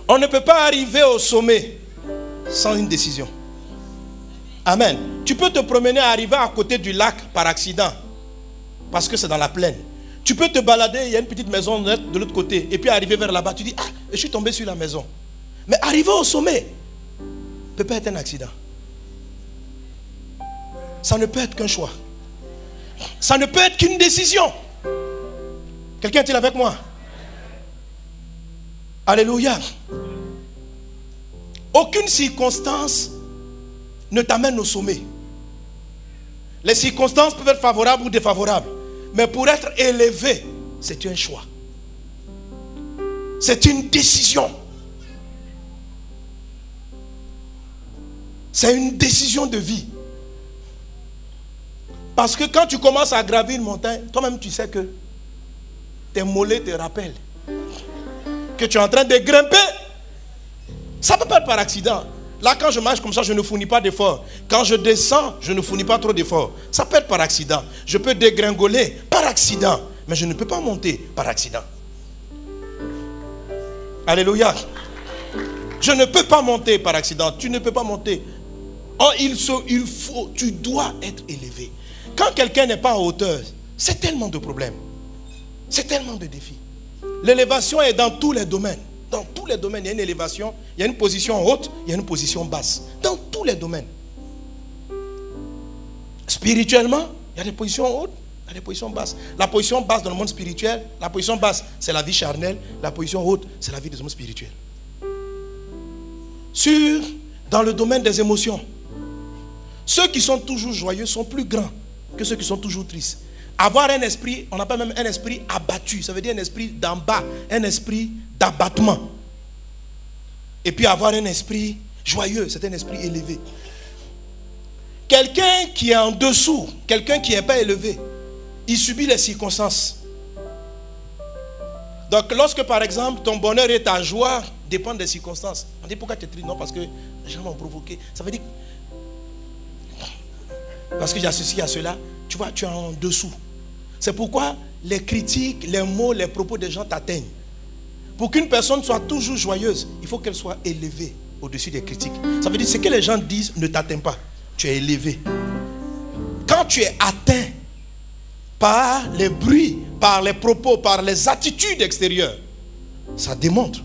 On ne peut pas arriver au sommet sans une décision. Amen. Tu peux te promener, arriver à côté du lac par accident, parce que c'est dans la plaine. Tu peux te balader, il y a une petite maison de l'autre côté, et puis arriver vers là-bas, tu dis, ah, je suis tombé sur la maison. Mais arriver au sommet peut pas être un accident. Ça ne peut être qu'un choix. Ça ne peut être qu'une décision. Quelqu'un est-il avec moi? Alléluia. Aucune circonstance ne t'amène au sommet. Les circonstances peuvent être favorables ou défavorables. Mais pour être élevé, c'est un choix. C'est une décision. C'est une décision de vie. Parce que quand tu commences à gravir une montagne, toi-même tu sais que tes mollets te rappellent que tu es en train de grimper. Ça ne peut pas être par accident. Là, quand je marche comme ça, je ne fournis pas d'effort. Quand je descends, je ne fournis pas trop d'effort. Ça peut être par accident. Je peux dégringoler par accident. Mais je ne peux pas monter par accident. Alléluia. Je ne peux pas monter par accident. Tu ne peux pas monter. Oh, tu dois être élevé. Quand quelqu'un n'est pas en hauteur, c'est tellement de problèmes. C'est tellement de défis. L'élévation est dans tous les domaines. Dans tous les domaines, il y a une élévation, il y a une position haute, il y a une position basse. Dans tous les domaines. Spirituellement, il y a des positions hautes, il y a des positions basses. La position basse dans le monde spirituel, la position basse, c'est la vie charnelle. La position haute, c'est la vie des hommes spirituels. Dans le domaine des émotions, ceux qui sont toujours joyeux sont plus grands que ceux qui sont toujours tristes. Avoir un esprit, on appelle même un esprit abattu. Ça veut dire un esprit d'en bas, un esprit d'abattement. Et puis avoir un esprit joyeux, c'est un esprit élevé. Quelqu'un qui est en dessous, quelqu'un qui n'est pas élevé, il subit les circonstances. Donc lorsque par exemple ton bonheur et ta joie dépendent des circonstances. On dit pourquoi tu es triste? Non, parce que les gens m'ont provoqué. Ça veut dire parce que j'associe à cela, tu vois, tu es en dessous. C'est pourquoi les critiques, les mots, les propos des gens t'atteignent. Pour qu'une personne soit toujours joyeuse, il faut qu'elle soit élevée au-dessus des critiques. Ça veut dire que ce que les gens disent ne t'atteint pas. Tu es élevé. Quand tu es atteint par les bruits, par les propos, par les attitudes extérieures, ça démontre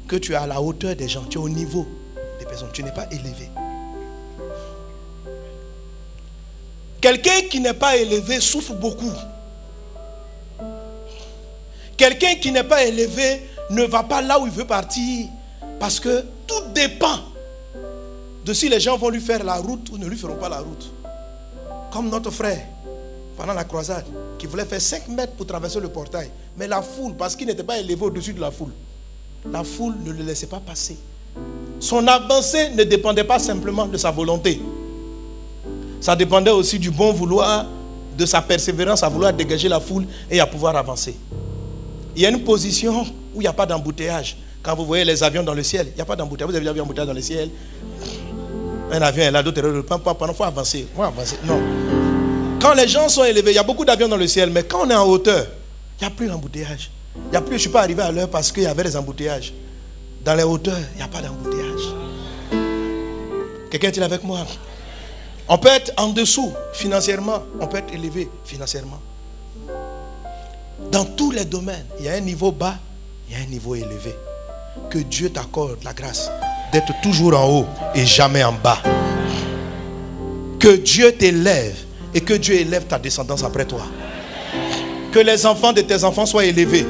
que tu es à la hauteur des gens, tu es au niveau des personnes, tu n'es pas élevé. Quelqu'un qui n'est pas élevé souffre beaucoup. Quelqu'un qui n'est pas élevé ne va pas là où il veut partir, parce que tout dépend de si les gens vont lui faire la route ou ne lui feront pas la route. Comme notre frère pendant la croisade qui voulait faire 5 mètres pour traverser le portail, mais la foule, parce qu'il n'était pas élevé au-dessus de la foule ne le laissait pas passer. Son avancée ne dépendait pas simplement de sa volonté, ça dépendait aussi du bon vouloir, de sa persévérance à vouloir dégager la foule et à pouvoir avancer. Il y a une position où il n'y a pas d'embouteillage. Quand vous voyez les avions dans le ciel, il n'y a pas d'embouteillage. Vous avez déjà vu un embouteillage dans le ciel? Un avion est là, d'autres est là, il faut avancer. Non. Quand les gens sont élevés, il y a beaucoup d'avions dans le ciel, mais quand on est en hauteur, il n'y a plus d'embouteillage. Je ne suis pas arrivé à l'heure parce qu'il y avait des embouteillages. Dans les hauteurs, il n'y a pas d'embouteillage. Quelqu'un est-il avec moi? On peut être en dessous financièrement, on peut être élevé financièrement. Dans tous les domaines, il y a un niveau bas, il y a un niveau élevé. Que Dieu t'accorde la grâce d'être toujours en haut et jamais en bas. Que Dieu t'élève et que Dieu élève ta descendance après toi. Que les enfants de tes enfants soient élevés.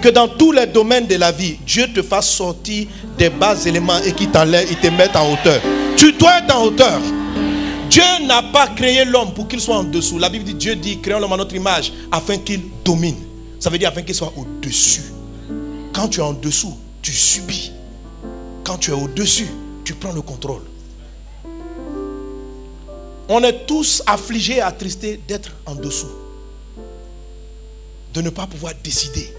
Que dans tous les domaines de la vie, Dieu te fasse sortir des bas éléments et qu'il t'enlève, il te mette en hauteur. Tu dois être en hauteur. Dieu n'a pas créé l'homme pour qu'il soit en dessous. La Bible dit, Dieu dit, créons l'homme à notre image afin qu'il domine. Ça veut dire afin qu'il soit au-dessus. Quand tu es en dessous, tu subis. Quand tu es au-dessus, tu prends le contrôle. On est tous affligés et attristés d'être en dessous. De ne pas pouvoir décider.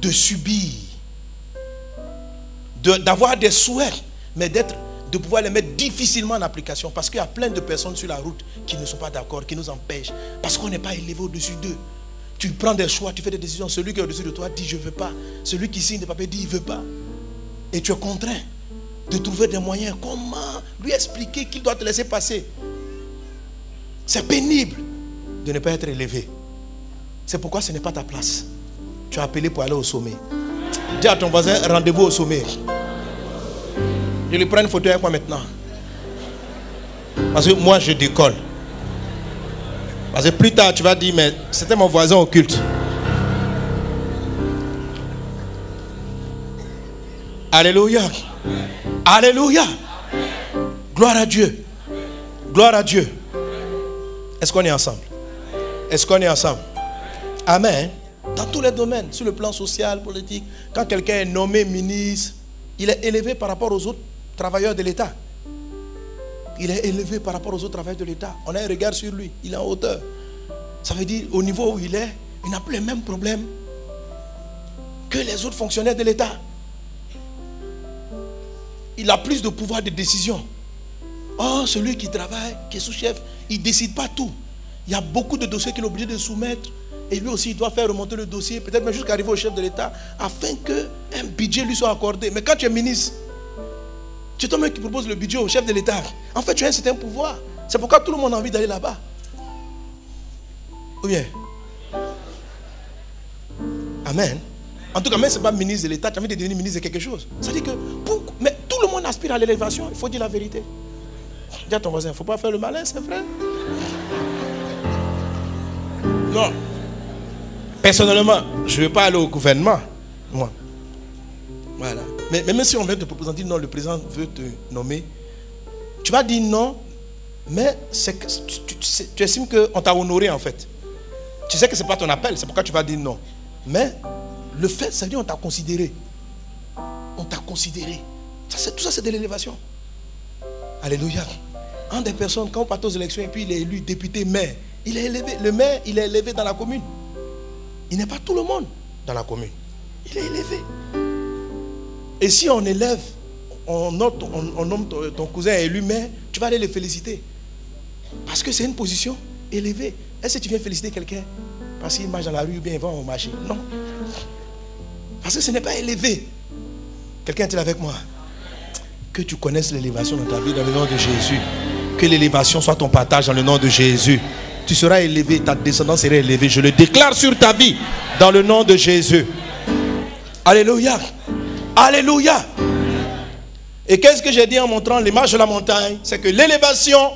De subir. D'avoir des souhaits, mais de pouvoir les mettre difficilement en application. Parce qu'il y a plein de personnes sur la route qui ne sont pas d'accord, qui nous empêchent. Parce qu'on n'est pas élevé au-dessus d'eux. Tu prends des choix, tu fais des décisions. Celui qui est au-dessus de toi dit je ne veux pas. Celui qui signe des papiers dit il ne veut pas. Et tu es contraint de trouver des moyens. Comment lui expliquer qu'il doit te laisser passer? C'est pénible de ne pas être élevé. C'est pourquoi ce n'est pas ta place. Tu as appelé pour aller au sommet. Dis à ton voisin, rendez-vous au sommet. Je lui prends une photo avec moi maintenant. Parce que moi je décolle. Parce que plus tard tu vas dire, mais c'était mon voisin occulte. Alléluia. Alléluia. Gloire à Dieu. Gloire à Dieu. Est-ce qu'on est ensemble? Est-ce qu'on est ensemble? Amen. Dans tous les domaines, sur le plan social, politique, quand quelqu'un est nommé ministre, il est élevé par rapport aux autres travailleurs de l'État. Il est élevé par rapport aux autres travailleurs de l'État. On a un regard sur lui, il est en hauteur. Ça veut dire, au niveau où il est, il n'a plus les mêmes problèmes que les autres fonctionnaires de l'État. Il a plus de pouvoir de décision. Oh, celui qui travaille, qui est sous-chef, il ne décide pas tout. Il y a beaucoup de dossiers qu'il est obligé de soumettre. Et lui aussi, il doit faire remonter le dossier, peut-être même jusqu'à arriver au chef de l'État, afin qu'un budget lui soit accordé. Mais quand tu es ministre, tu es toi-même qui propose le budget au chef de l'État. En fait, tu as un certain pouvoir. C'est pourquoi tout le monde a envie d'aller là-bas. Ou bien? Amen. En tout cas, même si ce n'est pas ministre de l'État, tu as envie de devenir ministre de quelque chose. Ça veut dire que, mais tout le monde aspire à l'élévation, il faut dire la vérité. Dis à ton voisin, il ne faut pas faire le malin, c'est vrai. Non. Personnellement, je ne veux pas aller au gouvernement. Moi. Voilà. Mais même si on vient te proposer, on dit non, le président veut te nommer, tu vas dire non, mais tu estimes qu'on t'a honoré en fait. Tu sais que ce n'est pas ton appel, c'est pourquoi tu vas dire non. Mais le fait, ça veut dire qu'on t'a considéré. On t'a considéré. Tout ça, c'est de l'élévation. Alléluia. Un des personnes, quand on part aux élections et puis il est élu député maire, il est élevé. Le maire, il est élevé dans la commune. Il n'est pas tout le monde dans la commune. Il est élevé. Et si on élève, on nomme ton cousin élu maire, tu vas aller le féliciter. Parce que c'est une position élevée. Est-ce que tu viens féliciter quelqu'un parce qu'il marche dans la rue ou bien il va au marché? Non. Parce que ce n'est pas élevé. Quelqu'un est avec moi? Que tu connaisses l'élévation dans ta vie dans le nom de Jésus. Que l'élévation soit ton partage dans le nom de Jésus. Tu seras élevé, ta descendance sera élevée. Je le déclare sur ta vie dans le nom de Jésus. Alléluia. Alléluia. Et qu'est-ce que j'ai dit en montrant les marches de la montagne? C'est que l'élévation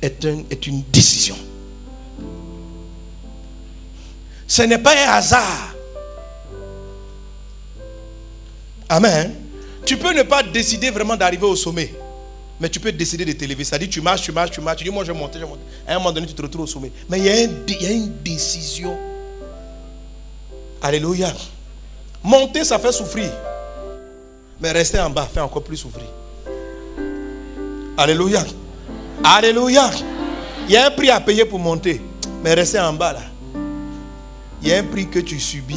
est une décision. Ce n'est pas un hasard. Amen. Tu peux ne pas décider vraiment d'arriver au sommet, mais tu peux décider de t'élever. C'est-à-dire tu marches, tu dis moi je vais monter, À un moment donné tu te retrouves au sommet. Mais il y a une décision. Alléluia. Monter ça fait souffrir. Mais rester en bas fait encore plus souffrir. Alléluia. Alléluia. Il y a un prix à payer pour monter. Mais rester en bas là, il y a un prix que tu subis.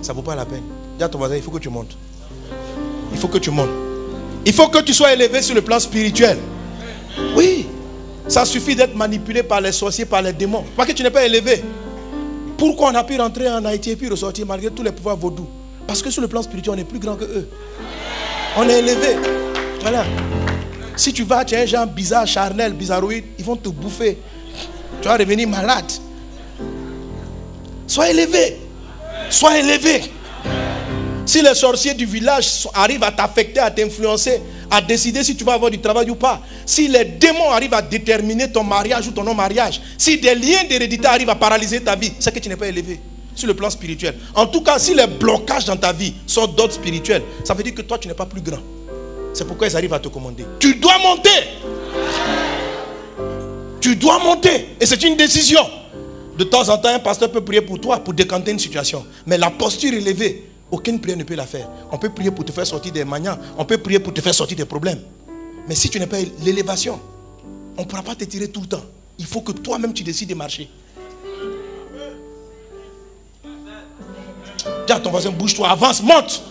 Ça ne vaut pas la peine. Dis à ton voisin, il faut que tu montes. Il faut que tu montes. Il faut que tu sois élevé sur le plan spirituel. Oui. Ça suffit d'être manipulé par les sorciers, par les démons. Parce que tu n'es pas élevé. Pourquoi on a pu rentrer en Haïti et puis ressortir malgré tous les pouvoirs vaudous? Parce que sur le plan spirituel, on est plus grand que eux. On est élevé. Voilà. Si tu vas, tu es un genre bizarre, charnel, bizarroïde, ils vont te bouffer. Tu vas revenir malade. Sois élevé. Sois élevé. Si les sorciers du village arrivent à t'affecter, à t'influencer, à décider si tu vas avoir du travail ou pas, si les démons arrivent à déterminer ton mariage ou ton non-mariage, si des liens d'hérédité arrivent à paralyser ta vie, c'est que tu n'es pas élevé sur le plan spirituel. En tout cas, si les blocages dans ta vie sont d'ordre spirituel, ça veut dire que toi tu n'es pas plus grand. C'est pourquoi ils arrivent à te commander. Tu dois monter. Tu dois monter. Et c'est une décision. De temps en temps, un pasteur peut prier pour toi, pour décanter une situation. Mais la posture élevée, aucune prière ne peut la faire. On peut prier pour te faire sortir des maniants. On peut prier pour te faire sortir des problèmes. Mais si tu n'es pas l'élévation, on ne pourra pas te tirer tout le temps. Il faut que toi-même tu décides de marcher. Dis à ton voisin, bouge-toi, avance, monte.